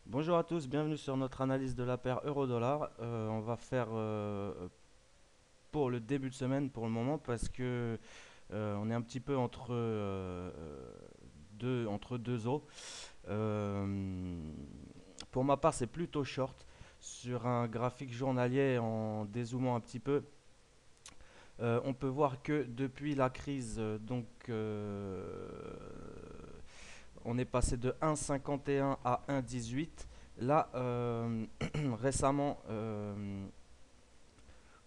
Bonjour à tous, bienvenue sur notre analyse de la paire euro-dollar. On va faire pour le début de semaine pour le moment parce que on est un petit peu entre deux eaux. Euh, pour ma part, c'est plutôt short. Sur un graphique journalier, en dézoomant un petit peu, on peut voir que depuis la crise, on est passé de 1,51 à 1,18. Là, récemment,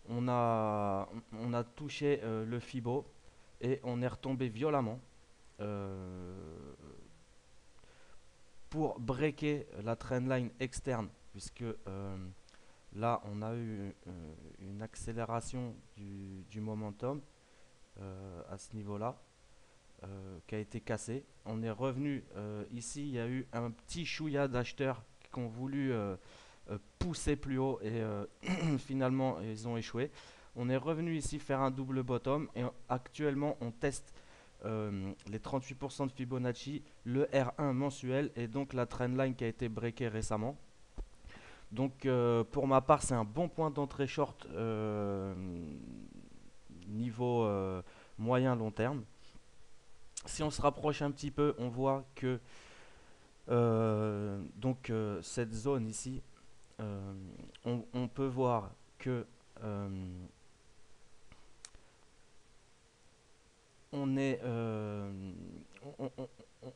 on a touché le Fibo et on est retombé violemment euh, pour breaker la trendline externe, puisque là, on a eu une accélération du momentum à ce niveau-là. Qui a été cassé. On est revenu ici, il y a eu un petit chouïa d'acheteurs qui ont voulu pousser plus haut et finalement ils ont échoué. On est revenu ici faire un double bottom et actuellement on teste les 38% de Fibonacci, le R1 mensuel et donc la trendline qui a été breakée récemment. Donc pour ma part c'est un bon point d'entrée short niveau moyen long terme. Si on se rapproche un petit peu, on voit que cette zone ici, euh, on peut voir que euh, on est,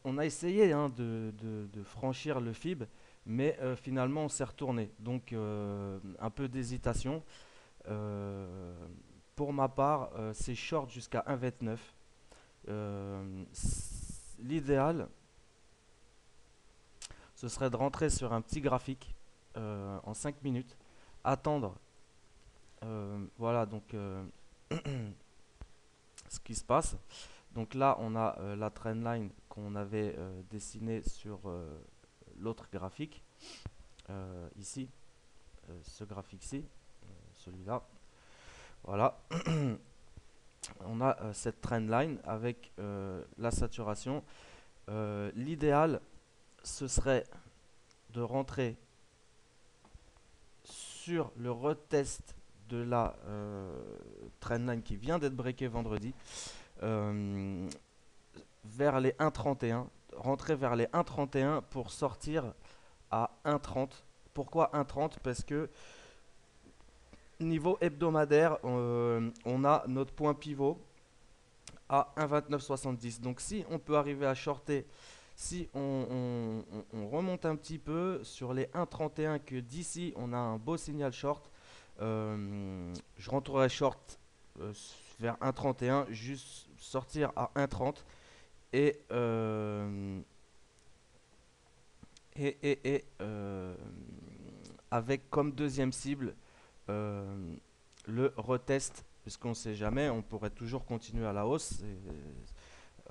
on a essayé hein, de franchir le FIB, mais finalement on s'est retourné. Donc un peu d'hésitation. Euh, pour ma part, c'est short jusqu'à 1,29. L'idéal, ce serait de rentrer sur un petit graphique en 5 minutes, attendre, voilà donc ce qui se passe. Donc là, on a la trendline qu'on avait dessinée sur l'autre graphique, ici, ce graphique-ci, celui-là. Voilà, on a cette trendline avec la saturation. L'idéal, ce serait de rentrer sur le retest de la trendline qui vient d'être breakée vendredi euh, vers les 1,31, rentrer vers les 1,31 pour sortir à 1,30. Pourquoi 1,30? Parce que niveau hebdomadaire, on a notre point pivot à 1,2970. Donc si on peut arriver à shorter, si on remonte un petit peu sur les 1,31 que d'ici on a un beau signal short, je rentrerai short vers 1,31, juste sortir à 1,30 et, avec comme deuxième cible le retest, puisqu'on ne sait jamais, on pourrait toujours continuer à la hausse.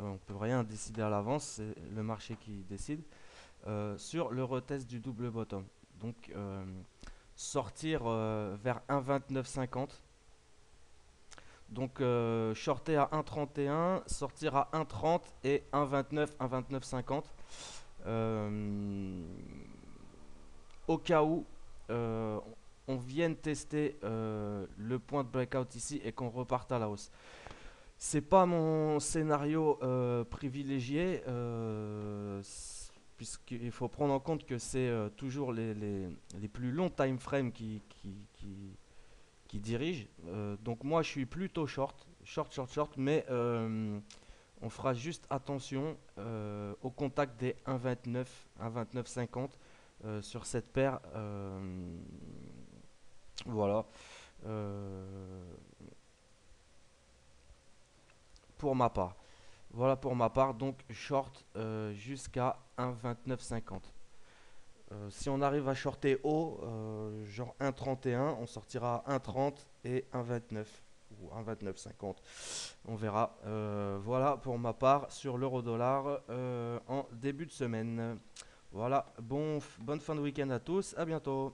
On ne peut rien décider à l'avance, c'est le marché qui décide. Sur le retest du double bottom. Donc sortir vers 1,2950. Donc shorter à 1,31, sortir à 1,30 et 1,29, 1,2950. Euh, Au cas où euh, on vienne tester le point de breakout ici et qu'on reparte à la hausse. C'est pas mon scénario privilégié, puisqu'il faut prendre en compte que c'est toujours les plus longs time frames qui dirigent. Donc moi je suis plutôt short, short, short, short, mais on fera juste attention au contact des 1,29, 1,29,50 sur cette paire. Voilà. Euh, pour ma part. Voilà pour ma part, donc short jusqu'à 1,2950. Si on arrive à shorter haut, genre 1,31, on sortira à 1,30 et 1,29 ou 1,2950. On verra. Voilà pour ma part sur l'euro-dollar en début de semaine. Voilà, bonne fin de week-end à tous, à bientôt.